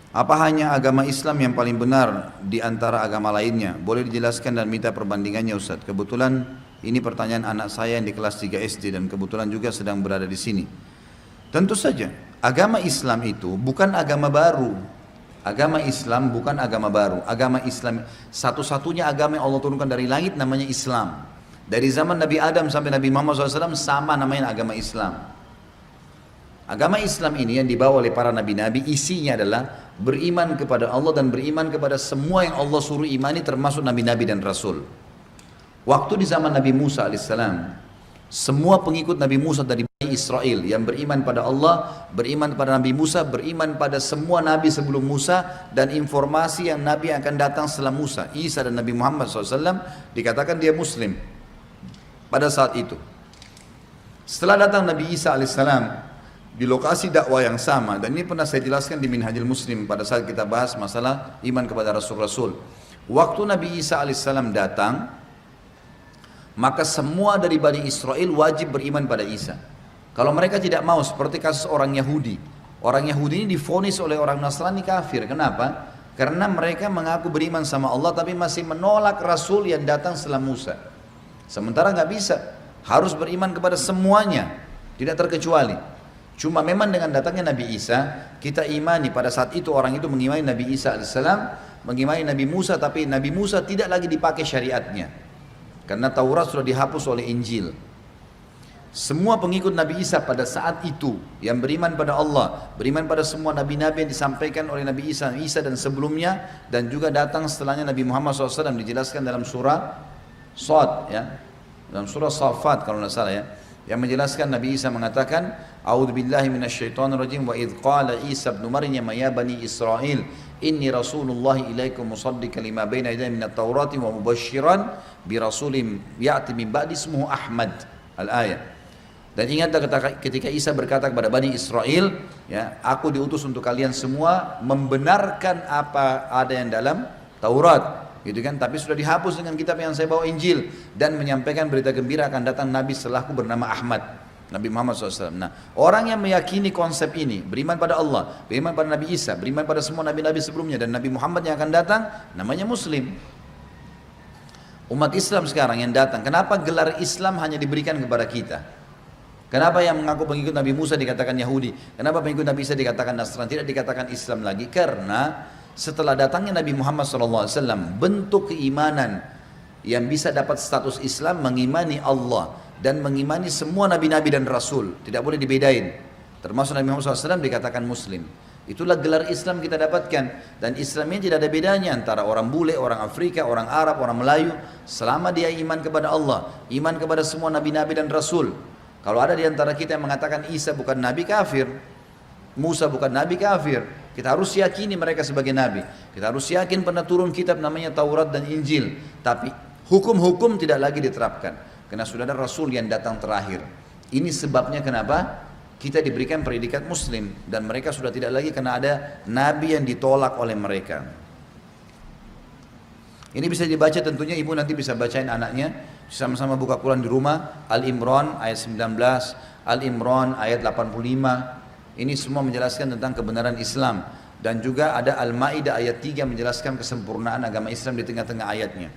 Apa hanya agama Islam yang paling benar di antara agama lainnya? Boleh dijelaskan dan minta perbandingannya Ustaz. Kebetulan ini pertanyaan anak saya yang di kelas 3 SD dan kebetulan juga sedang berada di sini. Tentu saja, agama Islam itu bukan agama baru. Agama Islam bukan agama baru. Agama Islam satu-satunya agama yang Allah turunkan dari langit namanya Islam. Dari zaman Nabi Adam sampai Nabi Muhammad SAW sama namanya agama Islam. Agama Islam ini yang dibawa oleh para nabi-nabi isinya adalah beriman kepada Allah dan beriman kepada semua yang Allah suruh imani termasuk nabi-nabi dan rasul. Waktu di zaman Nabi Musa alaihissalam, semua pengikut Nabi Musa dari Bani Israel yang beriman pada Allah, beriman pada Nabi Musa, beriman pada semua nabi sebelum Musa dan informasi yang nabi yang akan datang setelah Musa, Isa dan Nabi Muhammad SAW dikatakan dia Muslim pada saat itu. Setelah datang Nabi Isa alaihissalam di lokasi dakwah yang sama, dan ini pernah saya jelaskan di Minhajul Muslim pada saat kita bahas masalah iman kepada Rasul-Rasul. Waktu Nabi Isa alaihissalam datang, maka semua dari Bani Israel wajib beriman pada Isa. Kalau mereka tidak mau, seperti kasus orang Yahudi. Orang Yahudi ini divonis oleh orang Nasrani kafir. Kenapa? Karena mereka mengaku beriman sama Allah tapi masih menolak Rasul yang datang setelah Musa. Sementara nggak bisa, harus beriman kepada semuanya, tidak terkecuali. Cuma memang dengan datangnya Nabi Isa, kita imani pada saat itu orang itu mengimani Nabi Isa alaihissalam, mengimani Nabi Musa, tapi Nabi Musa tidak lagi dipakai syariatnya. Karena Taurat sudah dihapus oleh Injil. Semua pengikut Nabi Isa pada saat itu yang beriman pada Allah, beriman pada semua nabi-nabi yang disampaikan oleh Nabi Isa, dan sebelumnya, dan juga datang setelahnya Nabi Muhammad SAW dijelaskan dalam surah Shad, ya, dalam surah Safat kalau tidak salah ya, yang menjelaskan Nabi Isa mengatakan, A'udzubillahi minasyaitonirrajim wa idz qala Isa ibn Maryam ya bani Israil inni rasulullahi ilaikum musaddiqan lima baina yadayya minat taurati wa mubasysyiran bi rasulin ya'ti min ba'di ismuhu Ahmad al-ayat. Dan ingatlah ketika Isa berkata kepada Bani Israel, ya, aku diutus untuk kalian semua membenarkan apa ada yang dalam Taurat, gitu kan, tapi sudah dihapus dengan kitab yang saya bawa Injil, dan menyampaikan berita gembira akan datang Nabi setelahku bernama Ahmad, Nabi Muhammad SAW. Nah, orang yang meyakini konsep ini, beriman pada Allah, beriman pada Nabi Isa, beriman pada semua nabi-nabi sebelumnya dan Nabi Muhammad yang akan datang, namanya Muslim. Umat Islam sekarang yang datang, kenapa gelar Islam hanya diberikan kepada kita? Kenapa yang mengaku pengikut Nabi Musa dikatakan Yahudi? Kenapa pengikut Nabi Isa dikatakan Nasrani, tidak dikatakan Islam lagi? Karena setelah datangnya Nabi Muhammad SAW, bentuk keimanan yang bisa dapat status Islam mengimani Allah dan mengimani semua nabi-nabi dan rasul, tidak boleh dibedain. Termasuk Nabi Muhammad SAW dikatakan Muslim. Itulah gelar Islam kita dapatkan, dan Islamnya tidak ada bedanya antara orang bule, orang Afrika, orang Arab, orang Melayu, selama dia iman kepada Allah, iman kepada semua nabi-nabi dan rasul. Kalau ada di antara kita yang mengatakan Isa bukan nabi, kafir. Musa bukan nabi, kafir. Kita harus yakini mereka sebagai nabi. Kita harus yakin pernah turun kitab namanya Taurat dan Injil. Tapi hukum-hukum tidak lagi diterapkan, karena sudah ada Rasul yang datang terakhir. Ini sebabnya kenapa kita diberikan predikat Muslim, dan mereka sudah tidak lagi karena ada nabi yang ditolak oleh mereka. Ini bisa dibaca, tentunya ibu nanti bisa bacain anaknya, sama-sama buka Quran di rumah. Al-Imran ayat 19, Al-Imran ayat 85. Ini semua menjelaskan tentang kebenaran Islam, dan juga ada Al-Maidah ayat 3 menjelaskan kesempurnaan agama Islam di tengah-tengah ayatnya.